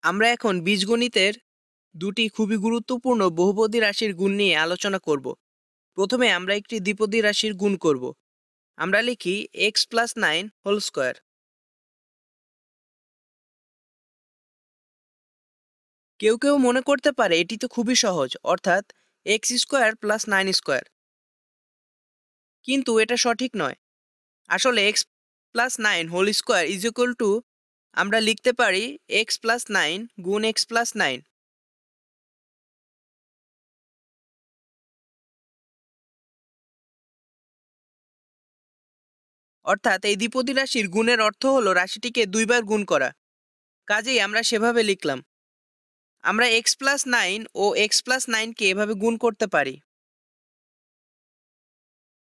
আমরা এখন বীজগণিতের দুটি খুবই গুরুত্বপূর্ণ বহুপদী রাশির গুণ নিয়ে আলোচনা করব। প্রথমে আমরা একটি দ্বিপদী রাশির গুণ করব। আমরা লিখি x+9 হোল স্কোয়ার। কেউ কেউ মনে করতে পারে এটি তো খুবই সহজ, অর্থাৎ x² + 9²। কিন্তু এটা সঠিক নয়। আসলে x+9 হোল স্কোয়ার আমরা লিখতে পারি x+9 গুণ x+9। অর্থাৎ এই দ্বিপদী রাশির গুণের অর্থ হলো রাশিটিকে দুইবার গুণ করা। কাজেই আমরা সেভাবে লিখলাম। আমরা x+9 ও x+9কে এভাবে গুণ করতে পারি।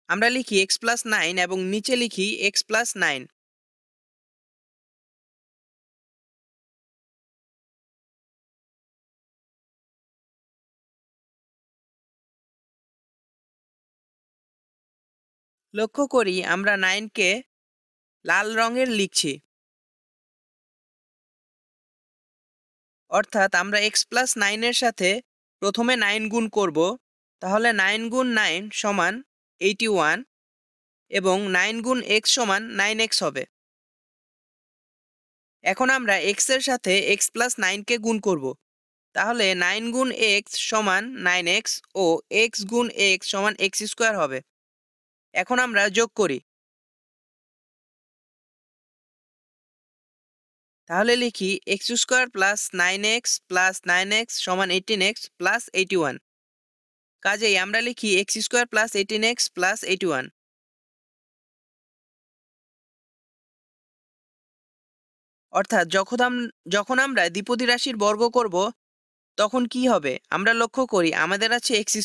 আমরা লিখি x+9 এবং নিচে লিখি x+9। লক্ষ্য করি আমরা 9কে লাল রঙের লিখছি, অর্থাৎ আমরা x+9 এর সাথে প্রথমে 9 গুণ করব। তাহলে 9 গুণ 9 সমান 81 এবং 9 গুণ x সমান 9x হবে। এখন আমরা x এর সাথে x+9কে গুণ করব। তাহলে 9 গুণ x সমান 9x ও x গুণ x সমান x² হবে। এখন আমরা যোগ করি। তাহলে লিখি x² + 9x সমান 18x 81। কাজেই আমরা লিখি x² + 18x 81। অর্থাৎ যখন আমরা দ্বিপদী রাশির বর্গ করব তখন কি হবে? আমরা লক্ষ্য করি আমাদের আছে x²,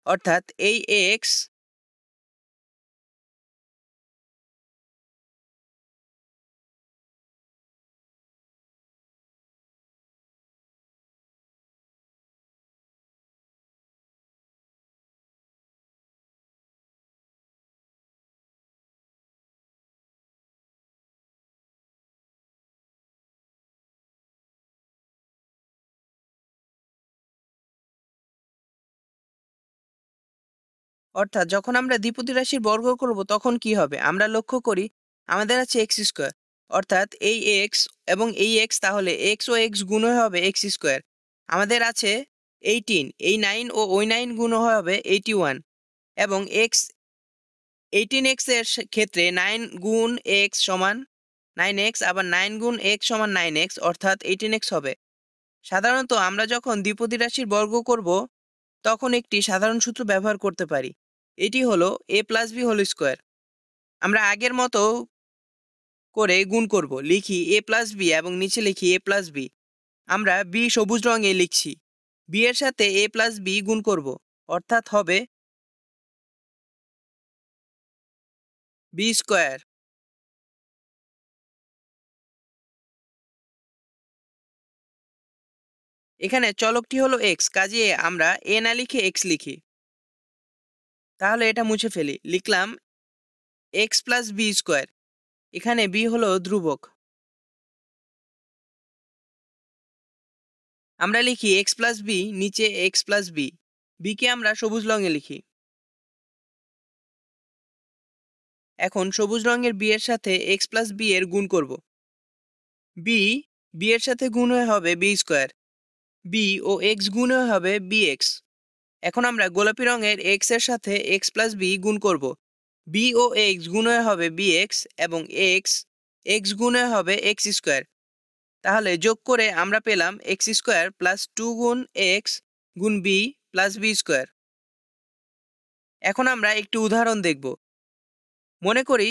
অর্থাৎ এই x অর্থাৎ যখন আমরা দ্বিপদী রাশির বর্গ করব তখন কি হবে? আমরা লক্ষ্য করি আমাদের আছে x², অর্থাৎ এই x এবং এই x, তাহলে x ও x গুণ হয়ে হবে x²। আমাদের আছে 18, এই 9 ও ওই 9 গুণ হয়ে হবে 81 এবং x 18x এর ক্ষেত্রে 9 গুণ x সমান 9x, আবার 9 গুণ x সমান 9x, অর্থাৎ 18x হবে। সাধারণত আমরা যখন দ্বিপদী রাশির বর্গ করব তখন একটি সাধারণ সূত্র ব্যবহার করতে পারি। এটি হলো a+b²। আমরা আগের মতো করে গুণ করব। লিখি a+b এবং নিচে লিখি a+b। আমরা b সবুজ রঙে লিখছি। b এর সাথে a+b গুণ করব, অর্থাৎ হবে b²। এখানে চলকটি হলো x, কাজেই আমরা a না লিখে x লিখি। তাহলে এটা মুছে ফেলি। লিখলাম x+b²। এখানে b হলো ধ্রুবক। আমরা লিখি x+b, নিচে x+b। b কে আমরা সবুজ রঙে লিখি। এখন সবুজ রঙের b এর সাথে x+b এর গুণ করব। b b এর সাথে গুণ হয়ে হবে b²। b ও x গুণ হয়ে হবে bx। এখন আমরা গোলাপি রঙের x এর সাথে x+b গুণ করব। b ও x গুণ হয়ে হবে bx এবং x গুণ হয়ে হবে x²। তাহলে যোগ করে আমরা পেলাম x² + 2 গুণ x গুণ b প্লাস b²। এখন আমরা একটি উদাহরণ দেখব। মনে করি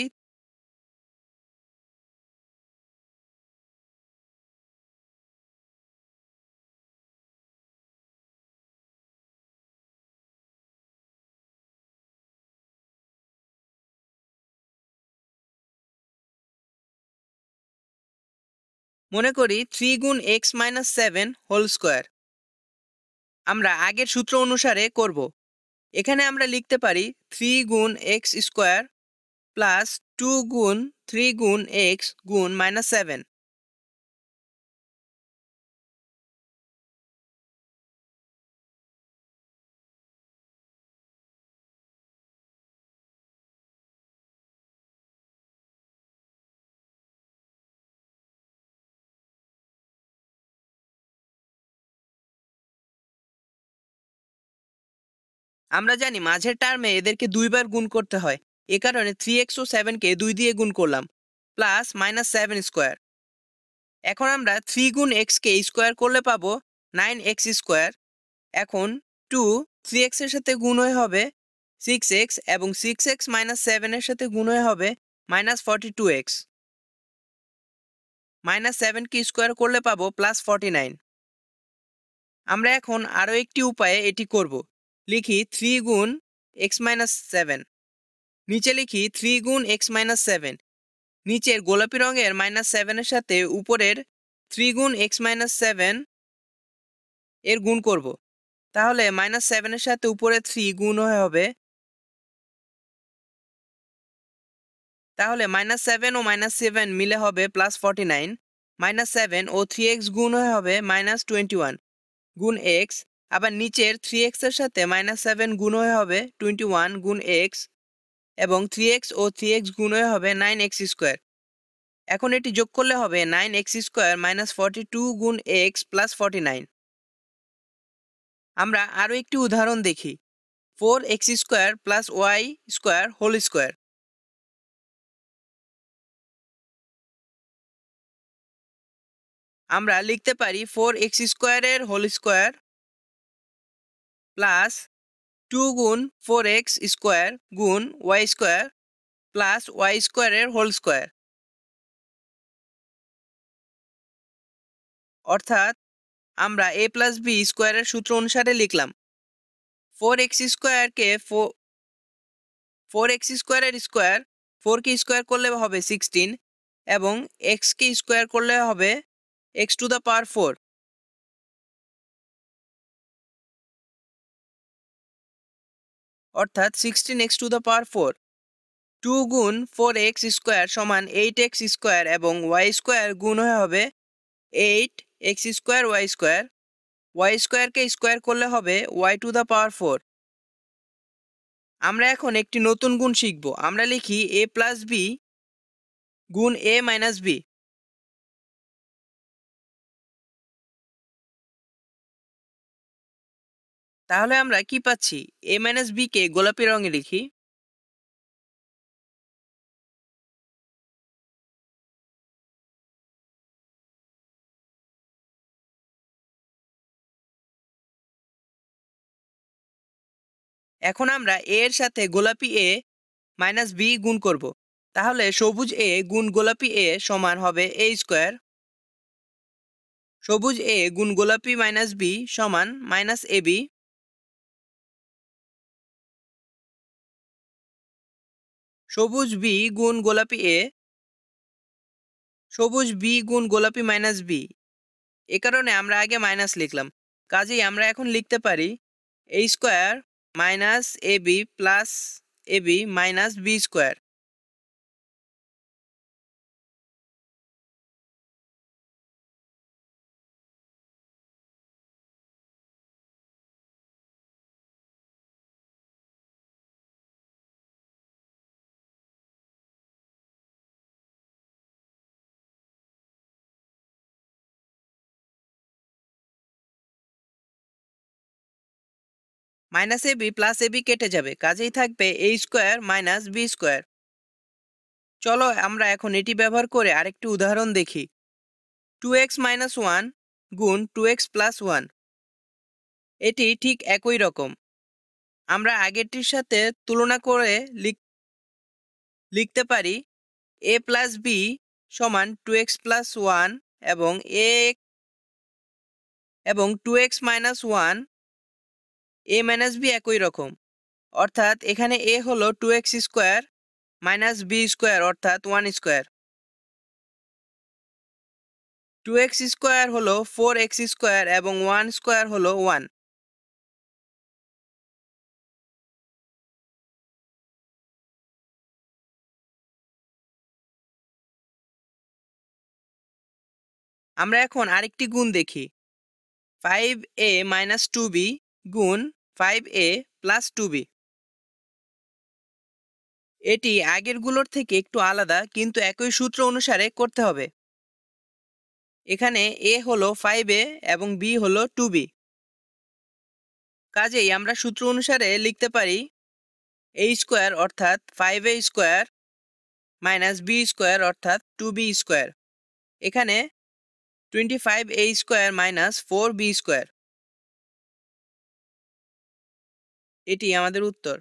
মনে করি 3 গুণ x - 7 হোল স্কোয়ার আমরা আগের সূত্র অনুসারে করব। এখানে আমরা লিখতে পারি 3 গুণ x² প্লাস 2 গুণ 3 গুণ x গুণ -7। আমরা জানি মাঝের টার্মে এদেরকে ২ বার গুণ করতে হয়। এ কারণে 3x ও 7 কে ২ দিয়ে গুণ করলাম। Plus minus 7 square. এখন আমরা 3 গুণ x কে স্কোয়ার করলে পাবো 9x স্কোয়ার। এখন 2 3x এর সাথে গুণ হয়ে হবে 6x এবং 6x মাইনাস 7 এর সাথে গুণ হয়ে হবে মাইনাস 42x। মাইনাস 7 কে স্কোয়ার করলে পাবো প্লাস 49। আমরা এখন আরও একটি উপায়ে এটি করব। লিখি 3 গুণ x মাইনাস 7। নিচে লিখি 3 গুণ x মাইনাস 7। নিচের গোলাপি রঙের মাইনাস 7 এর সাথে উপরের 3 গুণ x মাইনাস 7 এর গুণ করব। তাহলে মাইনাস 7 এর সাথে উপরে 3 গুণ হয়ে হবে। তাহলে মাইনাস 7 ও মাইনাস 7 মিলে হবে প্লাস 49। মাইনাস 7 ও 3x গুণ হয়ে হবে মাইনাস 21 গুণ x। আবার নিচের 3x এর সাথে মাইনাস 7 গুণ হয়ে হবে 21 গুণ x এবং 3x ও 3x গুণ হয়ে হবে 9x স্কোয়ার। এখন এটি যোগ করলে হবে 9x স্কোয়ার মাইনাস 42 গুণ x প্লাস 49। আমরা আরও একটি উদাহরণ দেখি। 4x square plus y square whole square. আমরা লিখতে পারি 4x স্কোয়ারের হোল স্কোয়ার প্লাস 2 গুণ 4x স্কোয়ার গুণ y স্কোয়ার প্লাস y স্কোয়ারের হোল স্কোয়ার। অর্থাৎ আমরা a প্লাস b স্কোয়ারের সূত্র অনুসারে লিখলাম 4x স্কোয়ারকে 4x স্কোয়ারের স্কোয়ার 4কে স্কোয়ার করলে হবে 16 এবং x কে স্কোয়ার করলে হবে x টু দ্য পাওয়ার 4। অর্থাৎ 16x টু দ্য পাওয়ার 4। 2 গুণ 4x স্কোয়ার সমান 8x স্কোয়ার এবং y স্কোয়ার গুণ হয়ে হবে 8x square y square. y স্কোয়ারকে স্কোয়ার করলে হবে y টু দ্য পাওয়ার 4। আমরা এখন একটি নতুন গুণ শিখব। আমরা লিখি a প্লাস b গুণ a মাইনাস b। তাহলে আমরা কি পাচ্ছি? a মাইনাস b কে গোলাপি রঙে লিখি। এখন আমরা a এর সাথে গোলাপি a মাইনাস b গুণ করব। তাহলে সবুজ a গুণ গোলাপি a সমান হবে a স্কোয়ার। সবুজ a গুণ গোলাপি মাইনাস b সমান মাইনাস ab। সবুজ b গুণ গোলাপি a সবুজ b গুণ গোলাপি মাইনাস b। এ কারণে আমরা আগে মাইনাস লিখলাম। কাজেই আমরা এখন লিখতে পারি a square minus ab plus ab minus b square. Minus ab plus ab কেটে যাবে, কাজেই থাকবে a square minus b square. চলো আমরা এখন এটি ব্যবহার করে আরেকটি উদাহরণ দেখি। 2x মাইনাস 1 গুণ 2x প্লাস 1। এটি ঠিক একই রকম। আমরা আগেরটির সাথে তুলনা করে লিখতে পারি a প্লাস b সমান 2x প্লাস 1 এবং এবং 2x minus 1 a minus b একই রকম। অর্থাৎ এখানে a হলো 2x square minus b square অর্থাৎ 1 স্কোয়ার। 2x স্কোয়ার হলো 4x স্কোয়ার এবং 1 স্কোয়ার হলো 1। আমরা এখন আরেকটি গুণ দেখি। 5a মাইনাস 2b গুণ 5a প্লাস 2b। এটি আগেরগুলোর থেকে একটু আলাদা, কিন্তু একই সূত্র অনুসারে করতে হবে। এখানে a হলো 5a এবং b হলো 2b। কাজেই আমরা সূত্র অনুসারে লিখতে পারি a স্কোয়ার অর্থাৎ 5a square minus b square অর্থাৎ 2b স্কোয়ার। এখানে 25a square minus 4b square, এটি আমাদের উত্তর।